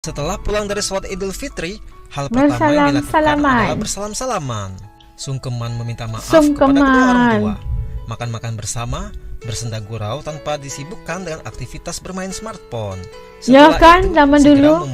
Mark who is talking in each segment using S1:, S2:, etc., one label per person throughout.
S1: Setelah pulang dari sholat Idul Fitri, hal pertama yang dilakukan adalah bersalam-salaman. Sungkeman meminta maaf kepada kedua orang tua. Makan-makan bersama, bersenda gurau tanpa disibukkan dengan aktivitas bermain smartphone.
S2: Ya kan, zaman dulu.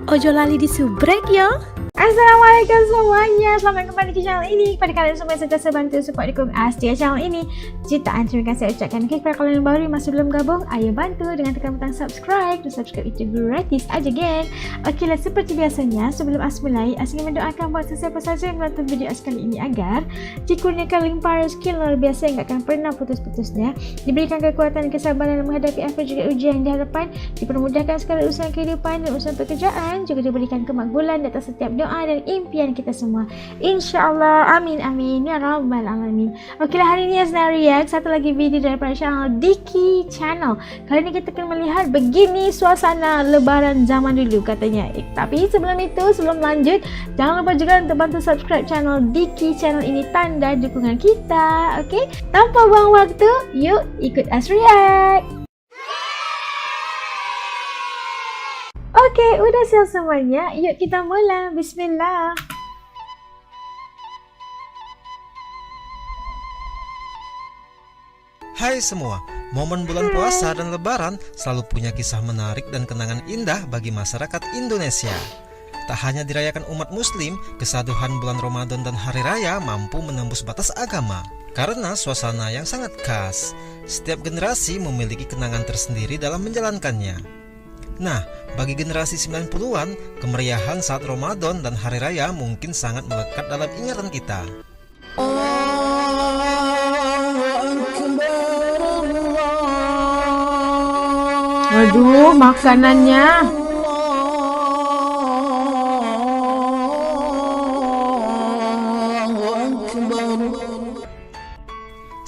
S3: Ojo lali disubrek yo.
S2: Assalamualaikum semuanya, selamat kembali ke channel ini. Kepada kalian semua yang sentiasa bantu support dukung Astia channel ini, jutaan terima kasih saya ucapkan. Kepada kalian yang baru masih belum gabung, ayo bantu dengan tekan butang subscribe. Dan subscribe itu gratis aja geng. Oke lah, seperti biasanya sebelum As mulai, As ingin mendoakan buat sesiapa saja yang menonton video As kali ini agar dikurniakan limpahan skill luar biasa yang gak akan pernah putus-putusnya, diberikan kekuatan kesabaran dalam menghadapi apa juga ujian di hadapan, dipermudahkan segala urusan kehidupan dan urusan pekerjaan, juga diberikan kemakbulan di atas setiap doa dan impian kita semua, insyaallah. Amin amin ya rabbal alamin. Oke lah, hari ini Asna react satu lagi video daripada channel Diki Channel. Kali ini kita akan melihat begini suasana lebaran zaman dulu katanya. Tapi sebelum itu, sebelum lanjut, jangan lupa juga untuk bantu subscribe channel Diki Channel ini, tanda dukungan kita. Oke, tanpa buang waktu, yuk ikut As react. Oke, udah siap semuanya. Yuk kita mulai. Bismillah.
S1: Hai semua, momen bulan puasa dan lebaran selalu punya kisah menarik dan kenangan indah bagi masyarakat Indonesia. Tak hanya dirayakan umat muslim, kesaduhan bulan Ramadan dan hari raya mampu menembus batas agama karena suasana yang sangat khas. Setiap generasi memiliki kenangan tersendiri dalam menjalankannya. Nah, bagi generasi 90-an, kemeriahan saat Ramadan dan hari raya mungkin sangat melekat dalam ingatan kita.
S2: Waduh, makanannya.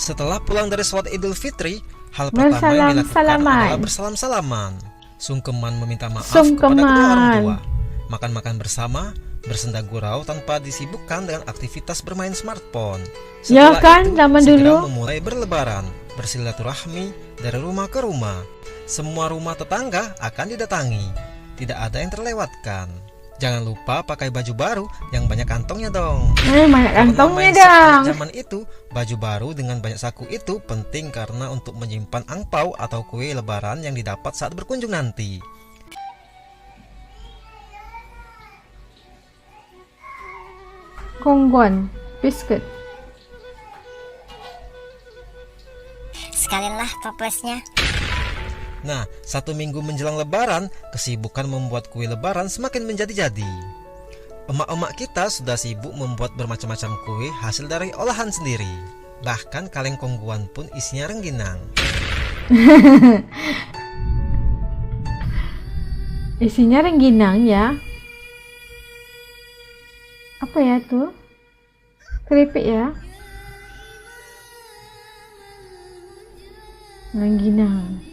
S1: Setelah pulang dari sholat Idul Fitri, hal pertama yang dilakukan adalah bersalam-salaman. Sungkeman meminta maaf kepada kedua orang tua. Makan-makan bersama, bersenda gurau tanpa disibukkan dengan aktivitas bermain smartphone.
S2: Ya
S1: Setelah
S2: kan,
S1: itu,
S2: zaman
S1: segera
S2: dulu
S1: memulai berlebaran, bersilaturahmi dari rumah ke rumah. Semua rumah tetangga akan didatangi, tidak ada yang terlewatkan. Jangan lupa pakai baju baru yang banyak kantongnya dong.
S2: Banyak kantongnya dong.
S1: Zaman itu, baju baru dengan banyak saku itu penting karena untuk menyimpan angpau atau kue lebaran yang didapat saat berkunjung nanti.
S2: Kongguan, biskuit.
S3: Sekalian lah toplesnya.
S1: Nah, 1 minggu menjelang lebaran, kesibukan membuat kue lebaran semakin menjadi-jadi. Emak-emak kita sudah sibuk membuat bermacam-macam kue hasil dari olahan sendiri. Bahkan kaleng kongguan pun isinya rengginang.
S2: Isinya rengginang ya. Apa ya tuh? Keripik ya. Rengginang.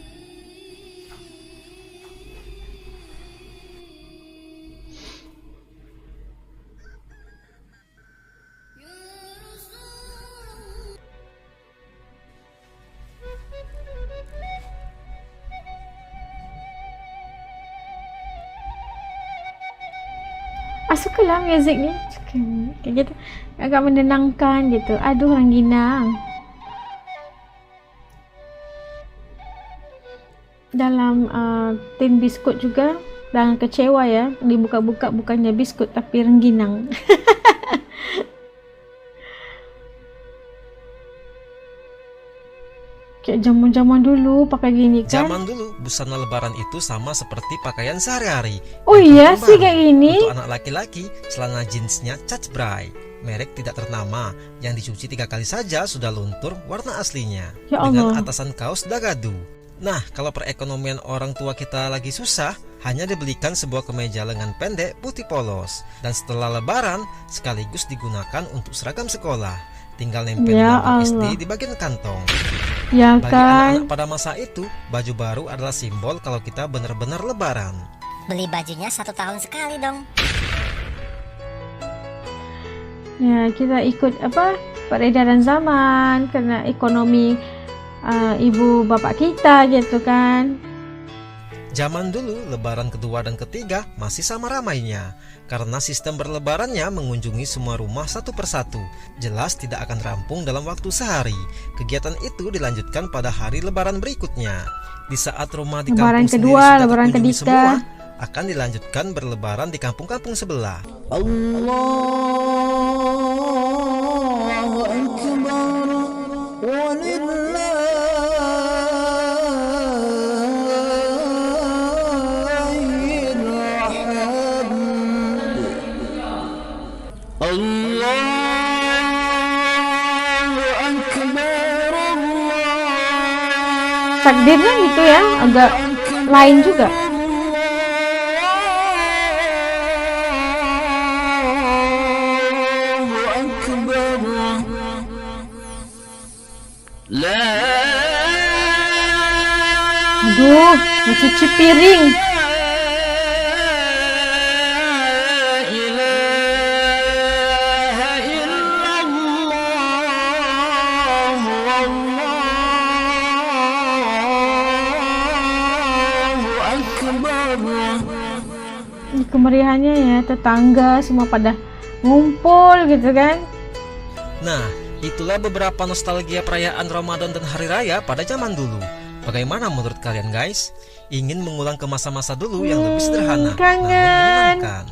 S2: Sukalah muzik ni, kayak gitu, agak menenangkan gitu. Aduh, rengginang. Dalam tin biskut juga, jangan kecewa ya, dibuka-buka bukannya biskut tapi rengginang. Kayak zaman-zaman dulu pakai gini kan.
S1: Zaman dulu, busana lebaran itu sama seperti pakaian sehari-hari.
S2: Oh iya sih kayak gini.
S1: Untuk anak laki-laki, celana jeansnya Cachbray, merek tidak ternama, yang dicuci 3 kali saja sudah luntur warna aslinya.
S2: Ya
S1: dengan
S2: Allah.
S1: atasan kaos dagadu. Nah, kalau perekonomian orang tua kita lagi susah, hanya dibelikan sebuah kemeja lengan pendek putih polos. Dan setelah lebaran, sekaligus digunakan untuk seragam sekolah. Tinggal nempel lambang SD di bagian kantong.
S2: Ya
S1: Bagi
S2: kan.
S1: anak-anak pada masa itu, baju baru adalah simbol kalau kita benar-benar lebaran.
S3: Beli bajunya 1 tahun sekali dong.
S2: Ya, kita ikut apa, peredaran zaman karena ekonomi ibu bapak kita gitu kan.
S1: Zaman dulu, lebaran kedua dan ketiga masih sama ramainya. Karena sistem berlebarannya mengunjungi semua rumah satu persatu. Jelas tidak akan rampung dalam waktu sehari. Kegiatan itu dilanjutkan pada hari lebaran berikutnya. Di saat rumah di
S2: Lebaran
S1: kampung
S2: kedua,
S1: sendiri sudah
S2: lebaran
S1: terkunjungi
S2: ketiga.
S1: semua, akan dilanjutkan berlebaran di kampung-kampung sebelah.
S2: Takbirnya gitu ya, agak lain juga. Aduh, mau cuci piring. Ini kemeriahannya ya, tetangga semua pada ngumpul gitu kan.
S1: Nah, itulah beberapa nostalgia perayaan Ramadan dan Hari Raya pada zaman dulu. Bagaimana menurut kalian guys? Ingin mengulang ke masa-masa dulu yang lebih sederhana, namun
S2: kangen.
S1: menyenangkan.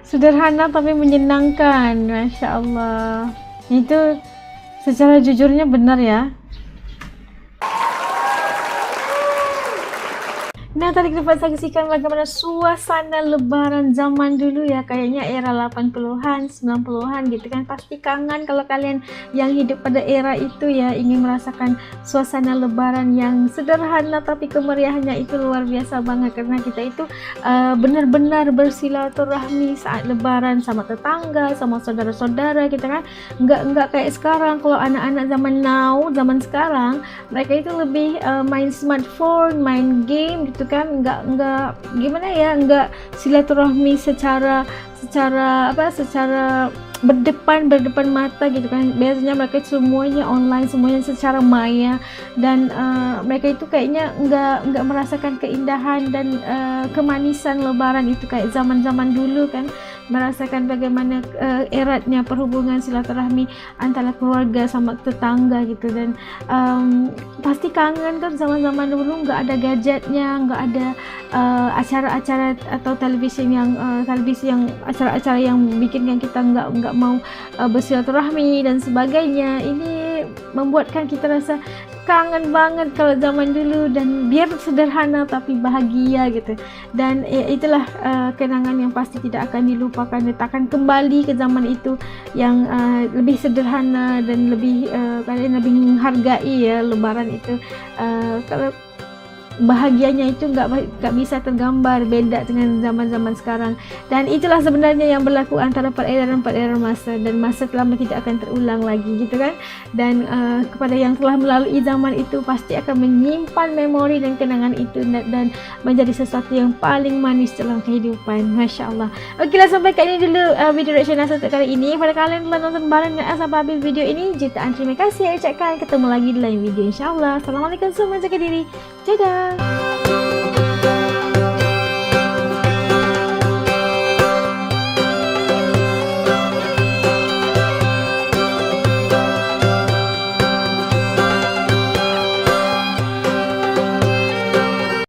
S2: Sederhana tapi menyenangkan, Masya Allah. Itu secara jujurnya benar ya. Nah, tadi kita saksikan bagaimana suasana lebaran zaman dulu ya, kayaknya era 80-an, 90-an gitu kan. Pasti kangen kalau kalian yang hidup pada era itu ya, ingin merasakan suasana lebaran yang sederhana tapi kemeriahannya itu luar biasa banget. Karena kita itu benar-benar bersilaturahmi saat lebaran sama tetangga, sama saudara-saudara kita kan. Enggak kayak sekarang. Kalau anak-anak zaman now, zaman sekarang, mereka itu lebih main smartphone, main game gitu kan, enggak gimana ya, enggak silaturahmi secara berdepan mata gitu kan. Biasanya mereka semuanya online, semuanya secara maya, dan mereka itu kayaknya enggak merasakan keindahan dan kemanisan lebaran itu kayak zaman-zaman dulu kan, merasakan bagaimana eratnya perhubungan silaturahmi antara keluarga sama tetangga gitu. Dan pasti kangen kan zaman-zaman dulu, nggak ada gadgetnya, nggak ada acara-acara atau televisi yang acara-acara yang bikin kita nggak mau bersilaturahmi dan sebagainya. Ini membuatkan kita rasa kangen banget kalau zaman dulu, dan biar sederhana tapi bahagia gitu. Dan itulah kenangan yang pasti tidak akan dilupakan. Kita akan kembali ke zaman itu yang lebih sederhana dan kalian lebih menghargai ya lebaran itu. Kalau bahagianya itu nggak bisa tergambar, beda dengan zaman-zaman sekarang. Dan itulah sebenarnya yang berlaku antara peredaran masa, dan masa lama tidak akan terulang lagi gitu kan. Dan kepada yang telah melalui zaman itu pasti akan menyimpan memori dan kenangan itu, dan menjadi sesuatu yang paling manis dalam kehidupan. Masya Allah. Oke lah, sampai kali ini dulu video reaction Asa untuk kali ini. Pada kalian telah nonton bareng dengan Asa sampai habis video ini, jutaan terima kasih. Ucapkan ketemu lagi di lain video insya Allah. Assalamualaikum, semua jaga diri. Dadah.